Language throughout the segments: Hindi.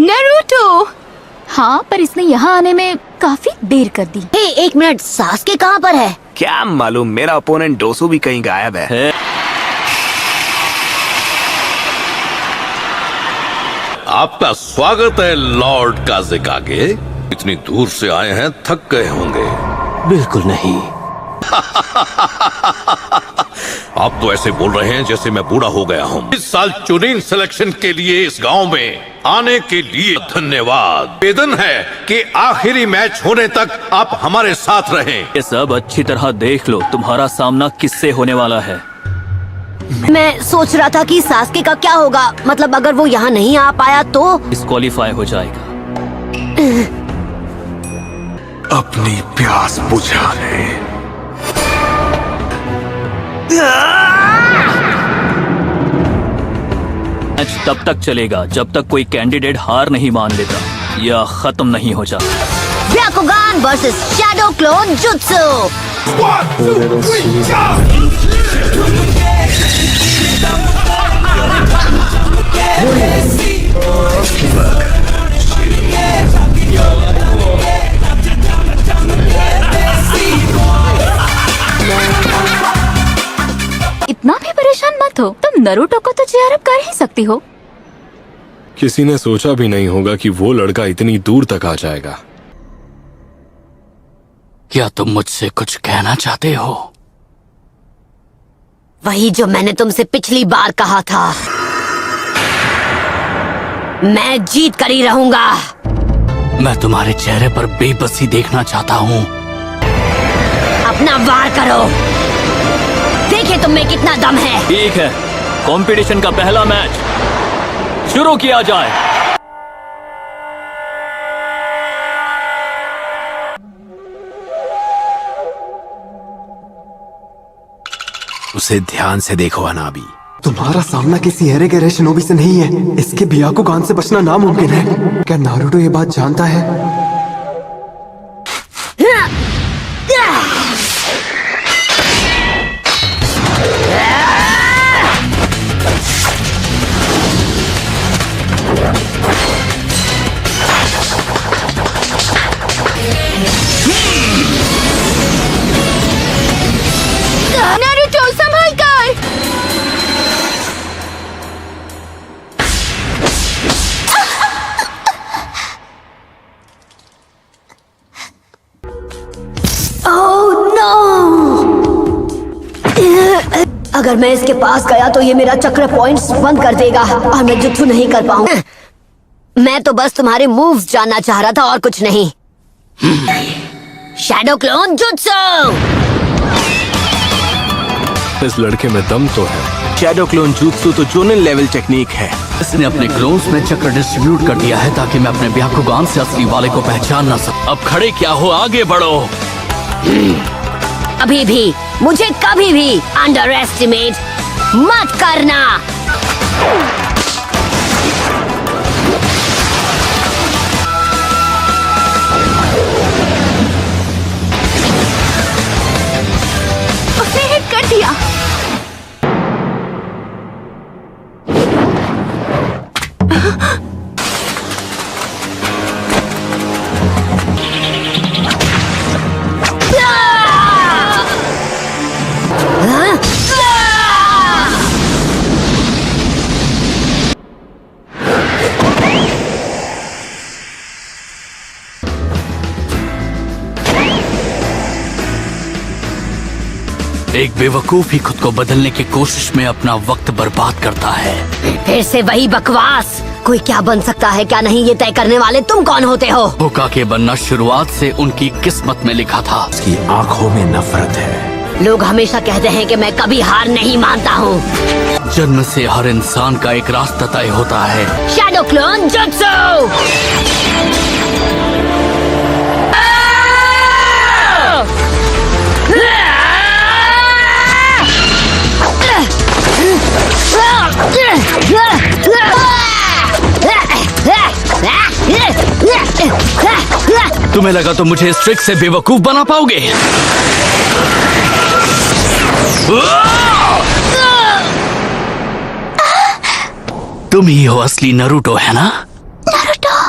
नारुतो। हाँ, पर इसने यहाँ आने में काफी देर कर दी। हे, एक मिनट, सास्के कहाँ पर है? क्या मालूम, मेरा ओपोनेंट डोसू भी कहीं गायब है। आपका स्वागत है लॉर्ड काज़ेकागे। इतनी दूर से आए हैं, थक गए होंगे। बिल्कुल नहीं। आप तो ऐसे बोल रहे हैं जैसे मैं बूढ़ा हो गया हूँ। इस साल चुनिंग सिलेक्शन के लिए इस गांव में आने के लिए धन्यवाद। निवेदन है कि आखिरी मैच होने तक आप हमारे साथ रहें। ये सब अच्छी तरह देख लो, तुम्हारा सामना किससे होने वाला है। मैं सोच रहा था कि सास्के का क्या होगा, मतलब अगर वो यहाँ नहीं आ पाया तो डिस्क्वालीफाई हो जाएगा। अपनी प्यास बुझा ले। मैच तब तक चलेगा जब तक कोई कैंडिडेट हार नहीं मान लेता या खत्म नहीं हो जाता। ब्याकुगान वर्सेस शैडो क्लोन जुत्सु। इतना भी परेशान मत हो, तुम नारुतो को तो चेयर अप कर ही सकती हो। किसी ने सोचा भी नहीं होगा कि वो लड़का इतनी दूर तक आ जाएगा। क्या तुम मुझसे कुछ कहना चाहते हो? वही जो मैंने तुमसे पिछली बार कहा था। मैं जीत कर ही रहूंगा। मैं तुम्हारे चेहरे पर बेबसी देखना चाहता हूँ। अपना वार करो, देखिए तुम में कितना दम है। ठीक है, कंपटीशन का पहला मैच शुरू किया जाए। उसे ध्यान से देखो अनाबी। तुम्हारा सामना किसी एरे शिनोबी से नहीं है। इसके ब्याकुगान से बचना नामुमकिन है। क्या नारुतो ये बात जानता है? नारुतो संभल कर। Oh no! अगर मैं इसके पास गया तो ये मेरा चक्र पॉइंट्स बंद कर देगा और मैं जुत्सु नहीं कर पाऊंगा। मैं तो बस तुम्हारे मूव्स जानना चाह रहा था और कुछ नहीं। Shadow clone jutsu. इस लड़के में दम तो है। शैडो क्लोन जुत्सु तो जोनिन लेवल टेक्निक है। इसने अपने क्लोन्स में चक्र डिस्ट्रीब्यूट कर दिया है ताकि मैं अपने ब्याकुगान से असली वाले को पहचान ना सकूं। अब खड़े क्या हो, आगे बढ़ो। अभी भी मुझे कभी भी अंडर एस्टिमेट मत करना। उसे हिट कर दिया। एक बेवकूफ ही खुद को बदलने की कोशिश में अपना वक्त बर्बाद करता है। फिर से वही बकवास। कोई क्या बन सकता है क्या नहीं, ये तय करने वाले तुम कौन होते हो? होकागे बनना शुरुआत से उनकी किस्मत में लिखा था। उसकी आंखों में नफरत है। लोग हमेशा कहते हैं कि मैं कभी हार नहीं मानता हूँ। जन्म से हर इंसान का एक रास्ता तय होता है। Shadow clone jutsu. तुम्हें लगा तो मुझे इस ट्रिक से बेवकूफ बना पाओगे? तुम ही हो असली नारुतो, है ना? नारुतो।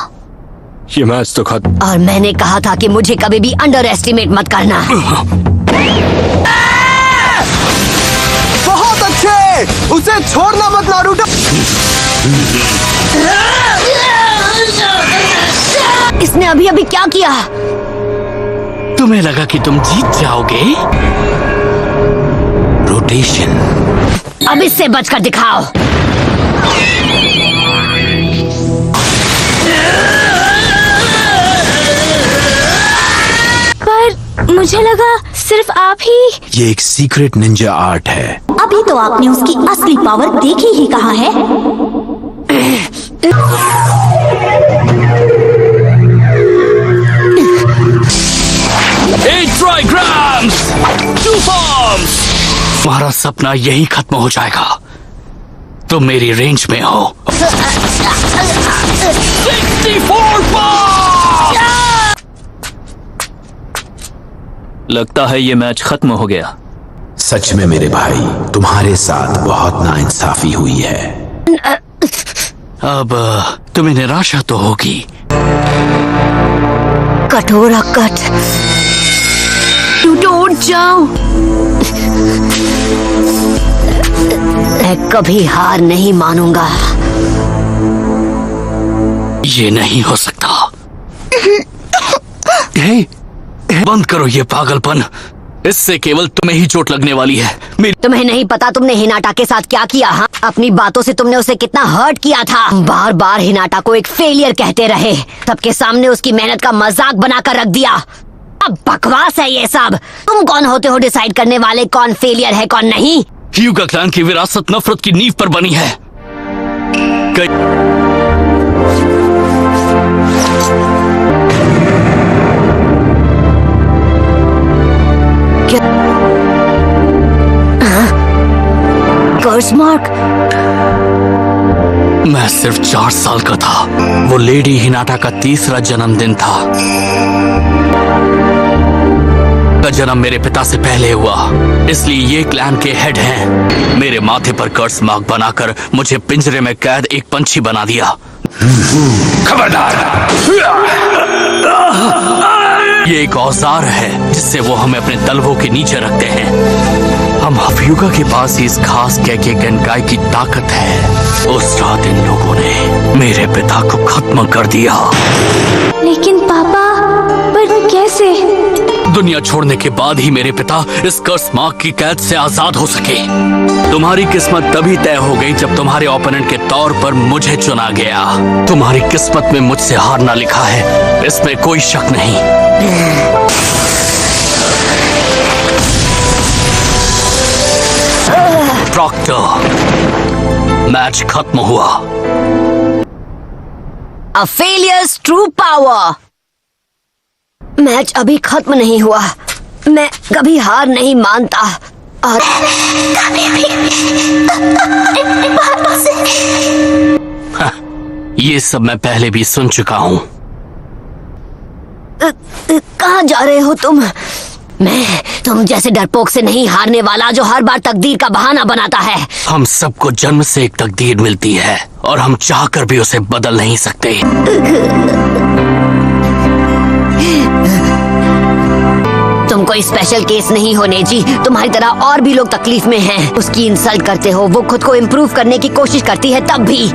ये मैच तो खत्म। और मैंने कहा था कि मुझे कभी भी अंडर एस्टिमेट मत करना। बहुत अच्छे, उसे छोड़ना मत नारुतो। इसने अभी अभी क्या किया? तुम्हें लगा कि तुम जीत जाओगे? रोटेशन। अब इससे बचकर दिखाओ। पर मुझे लगा सिर्फ आप ही। ये एक सीक्रेट निंजा आर्ट है। अभी तो आपने उसकी असली पावर देखी ही कहाँ है। ट्राइग्राम्स, 2 फॉर्म्स। तुम्हारा सपना यही खत्म हो जाएगा। तुम मेरी रेंज में हो। 64 फॉर्म्स। लगता है ये मैच खत्म हो गया। सच में मेरे भाई, तुम्हारे साथ बहुत नाइंसाफी हुई है। अब तुम्हें निराशा तो होगी। कठोरा कट, टूटो उठ जाओ। मैं कभी हार नहीं मानूंगा। ये नहीं हो सकता। बंद करो ये पागलपन। इससे केवल तुम्हें ही चोट लगने वाली है। तुम्हें नहीं पता तुमने हिनाटा के साथ क्या किया? हाँ, अपनी बातों से तुमने उसे कितना हर्ट किया था। बार बार हिनाटा को एक फेलियर कहते रहे। सबके सामने उसकी मेहनत का मजाक बनाकर रख दिया। अब बकवास है ये सब। तुम कौन होते हो डिसाइड करने वाले कौन फेलियर है कौन नहीं? ह्यूगा क्लैन की विरासत नफरत की नींव पर बनी है। कर्स मार्क। मैं सिर्फ 4 साल का था। वो लेडी हिनाटा का 3रा जन्मदिन था। का जन्म मेरे पिता से पहले हुआ, इसलिए ये क्लैन के हेड हैं। मेरे माथे पर कर्स मार्क बनाकर मुझे पिंजरे में कैद एक पंछी बना दिया। खबरदार! ये एक औजार है जिससे वो हमें अपने तलवों के नीचे रखते हैं। हम ह्यूगा के पास ही इस खास कैके गनकाई की ताकत है। उस रात इन लोगों ने मेरे पिता को खत्म कर दिया। लेकिन पापा, पर कैसे? दुनिया छोड़ने के बाद ही मेरे पिता इस कर्स मार्क की कैद से आजाद हो सके। तुम्हारी किस्मत तभी तय हो गई जब तुम्हारे ओपोनेंट के तौर पर मुझे चुना गया। तुम्हारी किस्मत में मुझसे हारना लिखा है, इसमें कोई शक नहीं। प्रॉक्टर, मैच खत्म हुआ। A failures true power। Match अभी खत्म नहीं हुआ। मैं कभी हार नहीं मानता और कभी भी ये सब मैं पहले भी सुन चुका हूँ। कहाँ जा रहे हो तुम? मैं तुम जैसे डरपोक से नहीं हारने वाला जो हर बार तकदीर का बहाना बनाता है। हम सबको जन्म से एक तकदीर मिलती है और हम चाहकर भी उसे बदल नहीं सकते। तुम कोई स्पेशल केस नहीं हो नेजी। तुम्हारी तरह और भी लोग तकलीफ में हैं। उसकी इंसल्ट करते हो, वो खुद को इम्प्रूव करने की कोशिश करती है तब भी।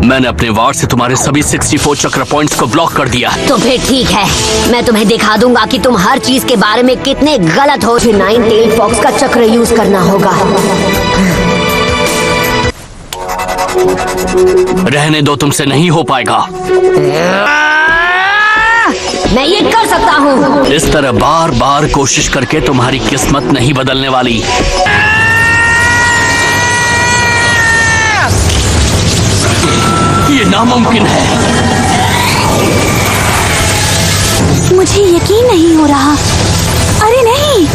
मैंने अपने वार से तुम्हारे सभी 64 चक्र पॉइंट्स को ब्लॉक कर दिया। तो फिर ठीक है, मैं तुम्हें दिखा दूंगा कि तुम हर चीज के बारे में कितने गलत हो। 9 टेल फॉक्स का चक्र यूज करना होगा। रहने दो, तुमसे नहीं हो पाएगा। मैं ये कर सकता हूँ। इस तरह बार बार कोशिश करके तुम्हारी किस्मत नहीं बदलने वाली। ये नामुमकिन है। मुझे यकीन नहीं हो रहा। अरे नहीं,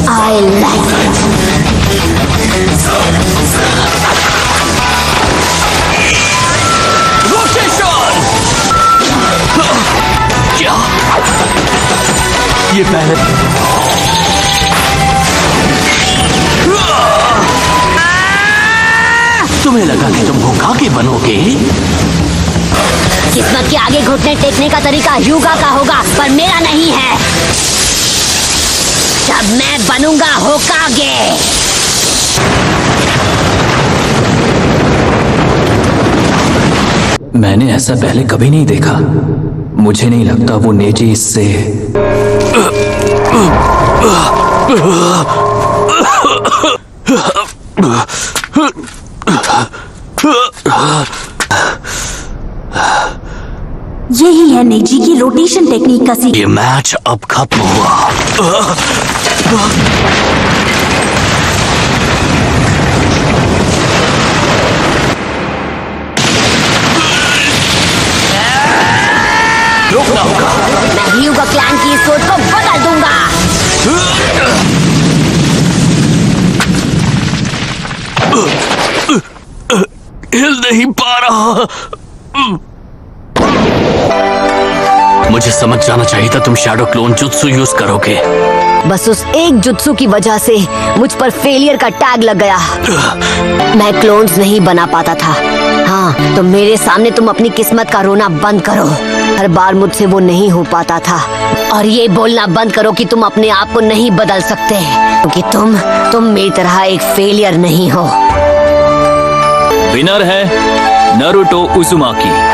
I like it. रोटेशन! ये पहले तुम्हें लगा कि तुम होकागे बनोगे? किस्मत के आगे घुटने टेकने का तरीका ह्यूगा का होगा, पर मेरा नहीं है। जब मैं बनूंगा होकागे। मैंने ऐसा पहले कभी नहीं देखा। मुझे नहीं लगता वो नेजी इससे यही है नेजी की रोटेशन टेक्निक का ये मैच अब खत्म हुआ। रोकना होगा। मैं ह्यूगा क्लैन की सोच को बदल दूंगा। हिल नहीं पा रहा। मुझे समझ जाना चाहिए था तुम शैडो क्लोन जुत्सु यूज करोगे। बस उस एक जुत्सु की वजह से मुझ पर फेलियर का टैग लग गया। मैं क्लोन्स नहीं बना पाता था। हाँ, तो मेरे सामने तुम अपनी किस्मत का रोना बंद करो। हर बार मुझसे वो नहीं हो पाता था। और ये बोलना बंद करो कि तुम अपने आप को नहीं बदल सकते, क्योंकि तुम मेरी तरह एक फेलियर नहीं हो। विनर है नारुतो उजुमाकी।